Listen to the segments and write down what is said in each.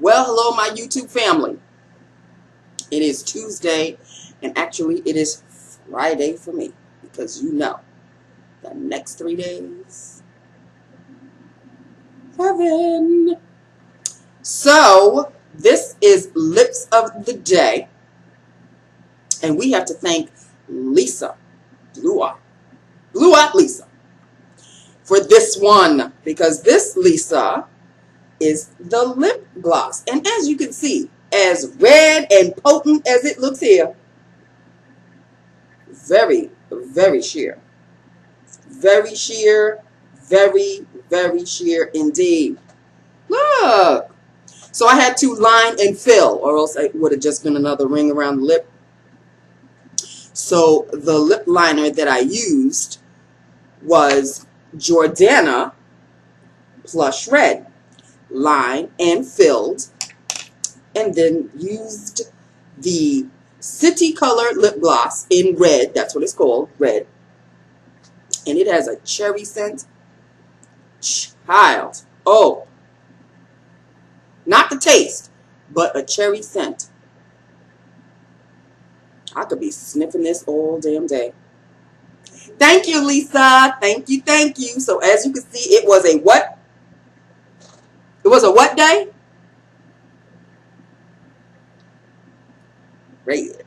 Well, hello, my YouTube family. It is Tuesday, and actually, it is Friday for me because you know the next 3 days, heaven. So, this is Lips of the Day, and we have to thank Lisa, Blue Eye Lisa, for this one because this Lisa is the lip gloss, and as you can see, as red and potent as it looks here, very, very sheer. Very sheer, very, very sheer indeed. Look. So I had to line and fill, or else it would have just been another ring around the lip. So the lip liner that I used was Jordana Plush Red. Line and filled, and then used the City Color lip gloss in red. That's what it's called, red. And it has a cherry scent. Child. Oh. Not the taste, but a cherry scent. I could be sniffing this all damn day. Thank you, Lisa. Thank you, thank you. So as you can see, it was a what? It was a what day? Red.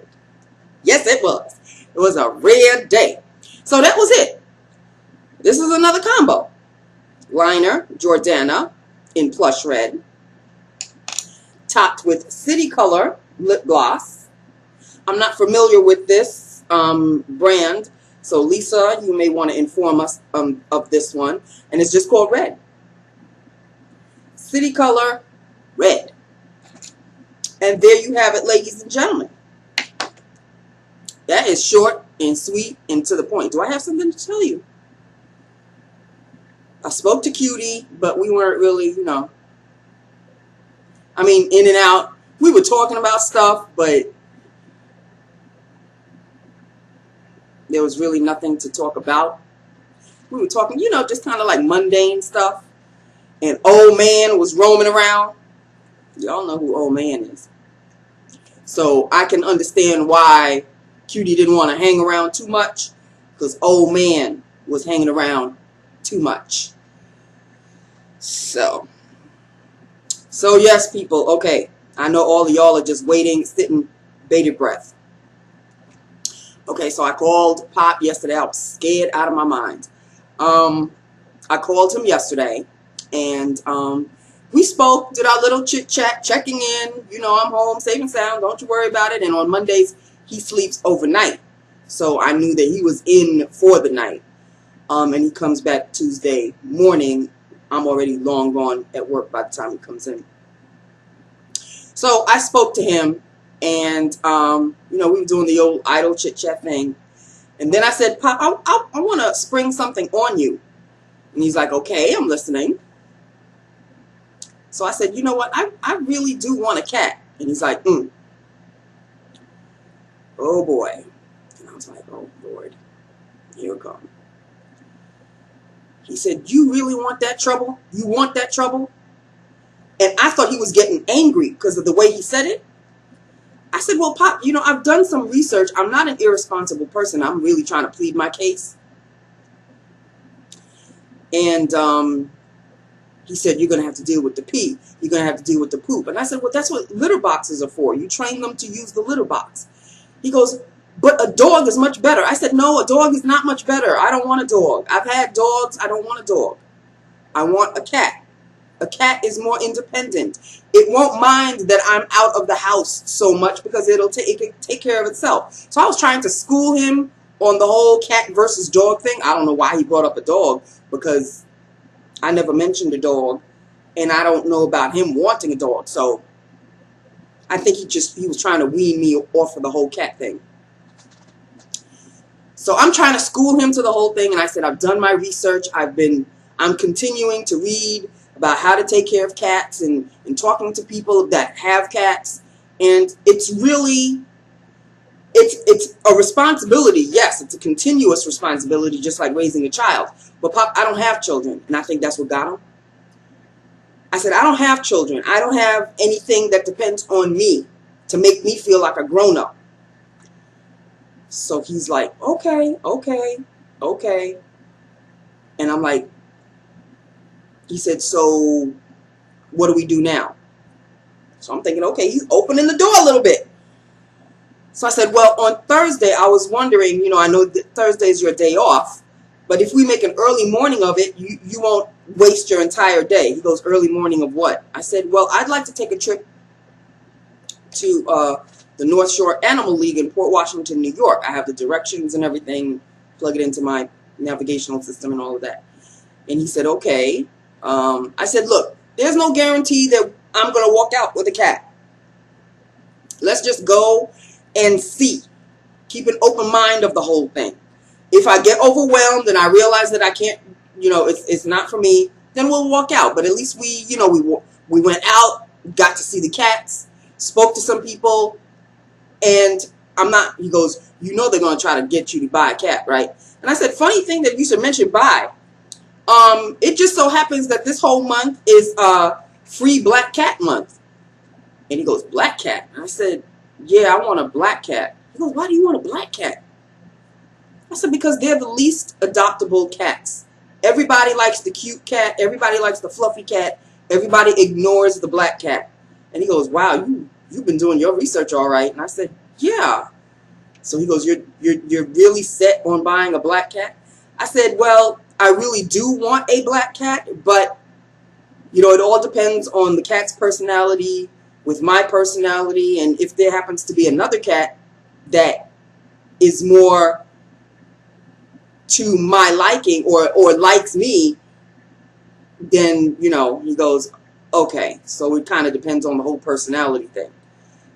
Yes, it was. It was a red day. So that was it. This is another combo. Liner, Jordana in plush red. Topped with City Color lip gloss. I'm not familiar with this brand. So Lisa, you may want to inform us of this one. And it's just called Red. City Color red. And there you have it, ladies and gentlemen. That is short and sweet and to the point. Do I have something to tell you? I spoke to Cutie, but we weren't really, you know. I mean, in and out. We were talking about stuff, but there was really nothing to talk about. We were talking, you know, just kind of like mundane stuff. And Old Man was roaming around. Y'all know who Old Man is. So I can understand why Cutie didn't want to hang around too much. Because Old Man was hanging around too much. So yes, people. Okay. I know all of y'all are just waiting, sitting, bated breath. Okay, so I called Pop yesterday. I was scared out of my mind. I called him yesterday. And we spoke, did our little chit-chat, checking in. You know, I'm home, safe and sound. Don't you worry about it. And on Mondays, he sleeps overnight. So I knew that he was in for the night. And he comes back Tuesday morning. I'm already long gone at work by the time he comes in. So I spoke to him. And, you know, we were doing the old idle chit-chat thing. And then I said, Pop, I want to spring something on you. And he's like, okay, I'm listening. So I said, you know what? I really do want a cat. And he's like, oh boy. And I was like, oh Lord, here it comes. He said, you really want that trouble? You want that trouble? And I thought he was getting angry because of the way he said it. I said, well, Pop, you know, I've done some research. I'm not an irresponsible person. I'm really trying to plead my case. And he said, you're going to have to deal with the pee. You're going to have to deal with the poop. And I said, well, that's what litter boxes are for. You train them to use the litter box. He goes, but a dog is much better. I said, no, a dog is not much better. I don't want a dog. I've had dogs. I don't want a dog. I want a cat. A cat is more independent. It won't mind that I'm out of the house so much because it can take care of itself. So I was trying to school him on the whole cat versus dog thing. I don't know why he brought up a dog because I never mentioned a dog, and I don't know about him wanting a dog. So I think he was trying to wean me off of the whole cat thing. So I'm trying to school him to the whole thing, and I said, I've done my research. I'm continuing to read about how to take care of cats and talking to people that have cats. And it's really, it's a responsibility. Yes, it's a continuous responsibility, just like raising a child. But Pop, I don't have children, and I think that's what got him. I said, I don't have children. I don't have anything that depends on me to make me feel like a grown-up. So he's like, okay, okay, okay. And I'm like, he said, so what do we do now? So I'm thinking, okay, he's opening the door a little bit. So I said, well, on Thursday, I was wondering, you know, I know that Thursday is your day off, but if we make an early morning of it, you won't waste your entire day. He goes, early morning of what? I said, well, I'd like to take a trip to the North Shore Animal League in Port Washington, New York. I have the directions and everything, plug it into my navigational system and all of that. And he said, okay. I said, look, there's no guarantee that I'm going to walk out with a cat. Let's just go and see. Keep an open mind of the whole thing. If I get overwhelmed and I realize that I can't, you know, it's not for me, then we'll walk out. But at least we, you know, we went out, got to see the cats, spoke to some people, and I'm not, he goes, you know they're going to try to get you to buy a cat, right? And I said, funny thing that you should mention buy. It just so happens that this whole month is free black cat month. And he goes, black cat? And I said, yeah, I want a black cat. He goes, why do you want a black cat? I said, because they're the least adoptable cats. Everybody likes the cute cat. Everybody likes the fluffy cat. Everybody ignores the black cat. And he goes, wow, you've been doing your research all right. And I said, yeah. So he goes, you're really set on buying a black cat? I said, well, I really do want a black cat, but, you know, it all depends on the cat's personality with my personality, and if there happens to be another cat that is more to my liking or likes me, then, you know, he goes, okay, so it kind of depends on the whole personality thing.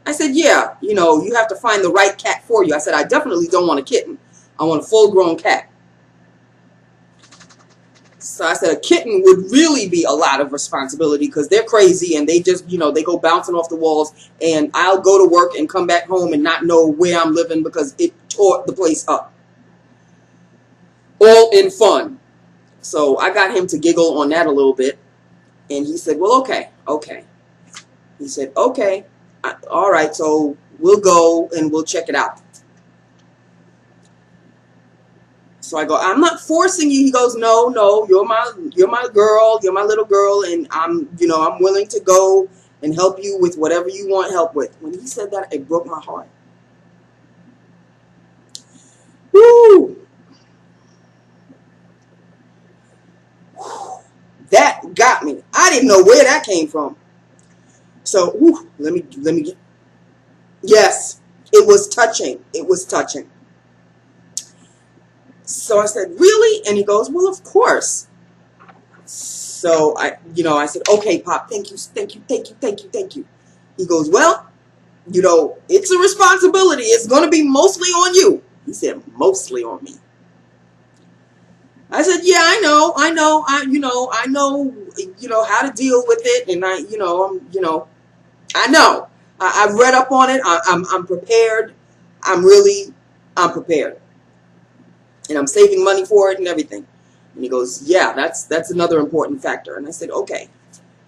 I said, yeah, you know, you have to find the right cat for you. I said, I definitely don't want a kitten. I want a full-grown cat. So I said a kitten would really be a lot of responsibility because they're crazy and they just, you know, they go bouncing off the walls, and I'll go to work and come back home and not know where I'm living because it tore the place up. All in fun. So I got him to giggle on that a little bit, and he said, well, okay, okay. He said, okay, all right, so we'll go and we'll check it out. So I go, I'm not forcing you. He goes, no, you're my girl, you're my little girl, and I'm willing to go and help you with whatever you want help with. When he said that, it broke my heart. Woo! That got me. I didn't know where that came from. So, let me get. Yes, it was touching. It was touching. So I said, really? And he goes, well, of course. So I said, okay, Pop, thank you. He goes, well, you know, it's a responsibility. It's going to be mostly on you. He said, mostly on me. I said, yeah, I know, I know how to deal with it. And I know. I've read up on it. I'm prepared. I'm prepared. And I'm saving money for it and everything. And he goes, yeah, that's another important factor. And I said, okay.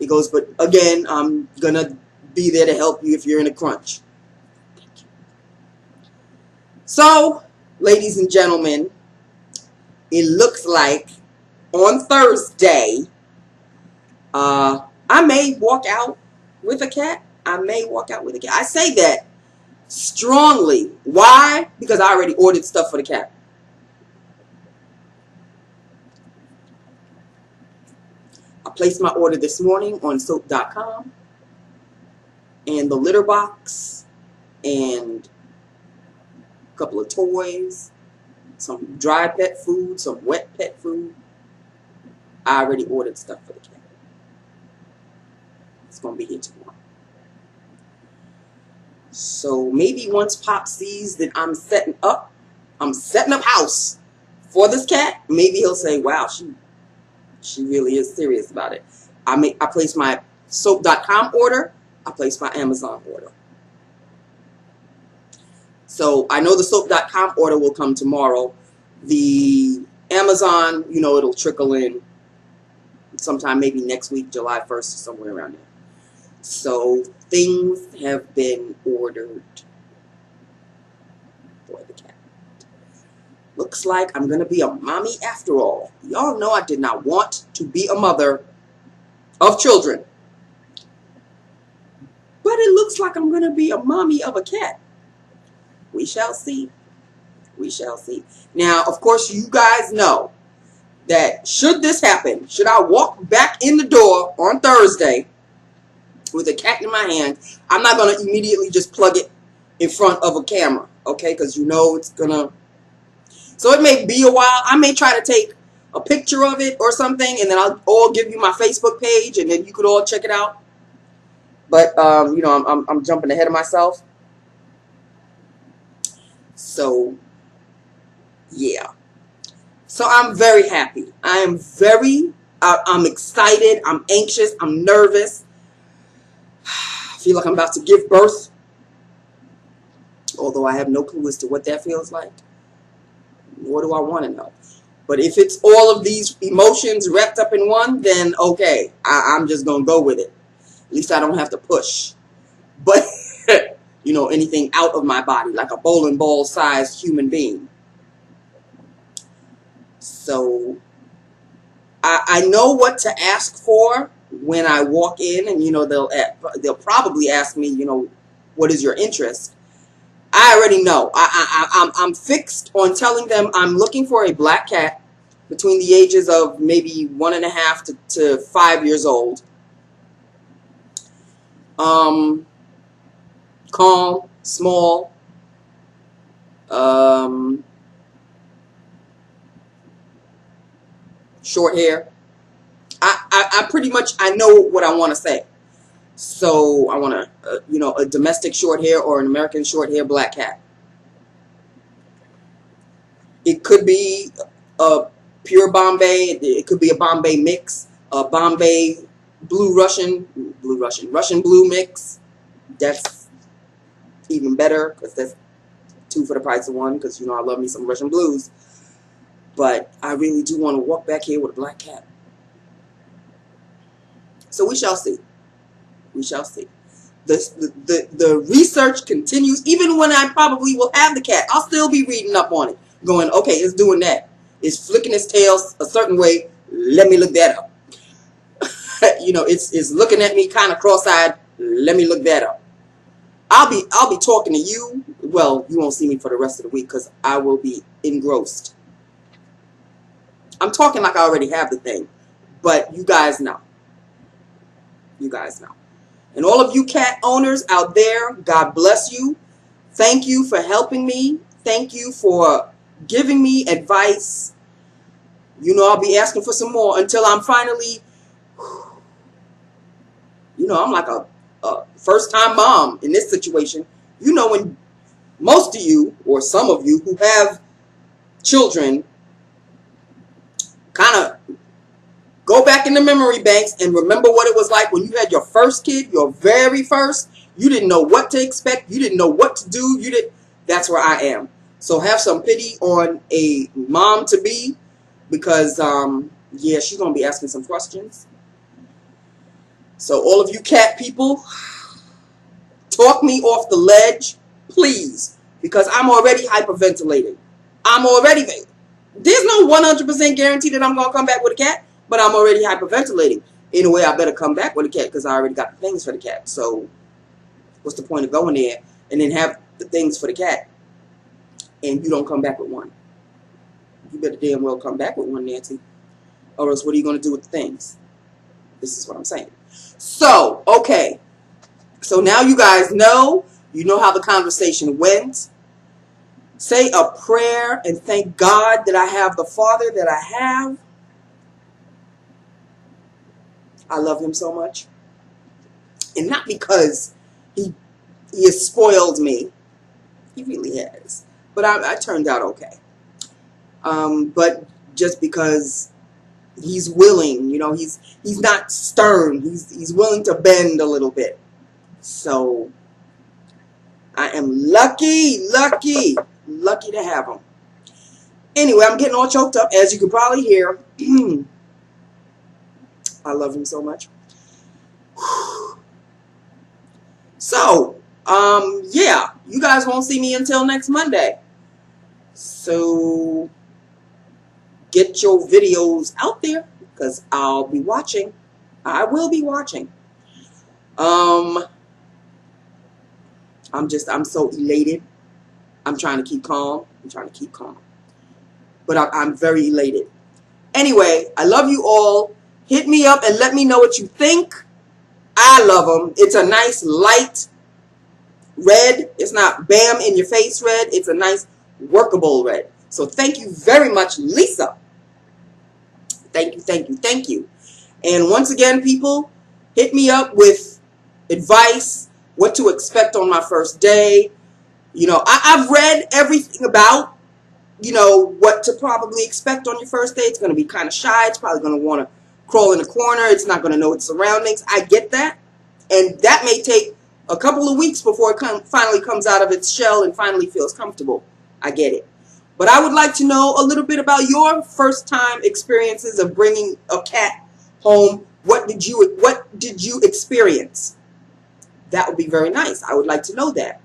He goes, but again, I'm going to be there to help you if you're in a crunch. Thank you. So, ladies and gentlemen, it looks like on Thursday, I may walk out with a cat. I say that strongly. Why? Because I already ordered stuff for the cat. I placed my order this morning on soap.com, and the litter box, and a couple of toys, some dry pet food, some wet pet food. I already ordered stuff for the cat. It's going to be here tomorrow. So maybe once Pop sees that I'm setting up house for this cat, maybe he'll say, wow, she really is serious about it. I placed my soap.com order. I placed my Amazon order. So I know the soap.com order will come tomorrow. The Amazon, it'll trickle in sometime maybe next week, July 1st, or somewhere around there. So things have been ordered for the cat. Looks like I'm going to be a mommy after all. Y'all know I did not want to be a mother of children. But it looks like I'm going to be a mommy of a cat. We shall see. We shall see. Now, of course, you guys know that should this happen, should I walk back in the door on Thursday with a cat in my hand, I'm not going to immediately just plug it in front of a camera, okay? Because you know it's going to... So it may be a while. I may try to take a picture of it or something, and then I'll give you my Facebook page, and then you could all check it out. But, you know, I'm jumping ahead of myself. So, yeah. So I'm very happy. I am I'm excited. I'm anxious. I'm nervous. I feel like I'm about to give birth. Although I have no clue as to what that feels like. Nor do I want to know. But if it's all of these emotions wrapped up in one, then okay. I'm just going to go with it. At least I don't have to push. But, you know, anything out of my body, like a bowling ball sized human being. So, I know what to ask for when I walk in, and, you know, they'll probably ask me, you know, what is your interest? I already know. I'm fixed on telling them I'm looking for a black cat between the ages of maybe 1.5 to 5 years old. Calm, small, short hair. I pretty much, I know what I want to say. So I want you know, a domestic short hair or an American short hair black cat. It could be a pure Bombay. It could be a Bombay mix, a Bombay Russian blue mix. That's even better because that's 2 for the price of 1. Because, you know, I love me some Russian blues. But I really do want to walk back here with a black cat. So we shall see. We shall see. The research continues. Even when I probably will have the cat, I'll still be reading up on it. Going, okay, it's doing that. It's flicking its tail a certain way. Let me look that up. You know, it's looking at me kind of cross-eyed. Let me look that up. I'll be talking to you. Well, you won't see me for the rest of the week because I will be engrossed. I'm talking like I already have the thing, but you guys know. You guys know. And all of you cat owners out there, God bless you. Thank you for helping me. Thank you for giving me advice. You know, I'll be asking for some more until I'm finally, you know, I'm like a first-time mom in this situation. You know, when most of you, or some of you who have children, kind of go back in the memory banks and remember what it was like when you had your first kid, your very first. You didn't know what to expect. You didn't know what to do. That's where I am. So have some pity on a mom-to-be because, yeah, she's going to be asking some questions. So all of you cat people, talk me off the ledge, please, because I'm already hyperventilating. There's no 100% guarantee that I'm going to come back with a cat, but I'm already hyperventilating. Anyway, I better come back with a cat because I already got the things for the cat. So what's the point of going there and then have the things for the cat and you don't come back with one? You better damn well come back with one, Nancy. Or else what are you going to do with the things? This is what I'm saying. So, okay. So now you guys know. You know how the conversation went. Say a prayer and thank God that I have the father that I have. I love him so much. And not because he has spoiled me. He really has. But I turned out okay. But just because he's willing, you know, he's not stern. He's willing to bend a little bit. So I am lucky to have him. Anyway, I'm getting all choked up, as you can probably hear. I love him so much. So, yeah, you guys won't see me until next Monday. So, get your videos out there because I'll be watching. I will be watching. I'm so elated. I'm trying to keep calm. But I'm very elated. Anyway, I love you all. Hit me up and let me know what you think. I love them. It's a nice light red. It's not bam in your face red. It's a nice workable red. So thank you very much, Lisa. Thank you, thank you, thank you. And once again, people, hit me up with advice, what to expect on my first day. You know, I've read everything about, you know, what to probably expect on your first day. It's going to be kind of shy. It's probably going to want to crawl in a corner. It's not going to know its surroundings. I get that. And that may take a couple of weeks before it finally comes out of its shell and finally feels comfortable. I get it. But I would like to know a little bit about your first time experiences of bringing a cat home. What did you experience? That would be very nice. I would like to know that.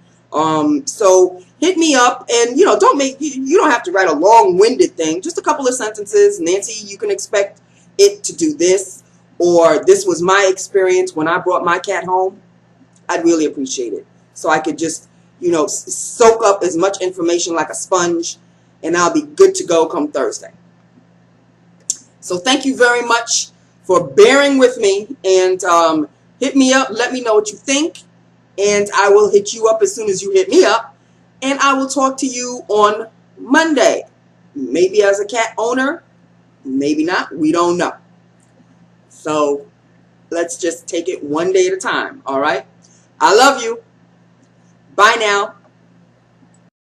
So hit me up, and you know, you don't have to write a long-winded thing. Just a couple of sentences. Nancy, you can expect it to do this, or this was my experience when I brought my cat home. I'd really appreciate it. So I could just, you know, soak up as much information like a sponge, and I'll be good to go come Thursday. So thank you very much for bearing with me, and hit me up. Let me know what you think, and I will hit you up as soon as you hit me up, and I will talk to you on Monday. Maybe as a cat owner, maybe not. We don't know. So let's just take it one day at a time, all right? I love you. Bye now.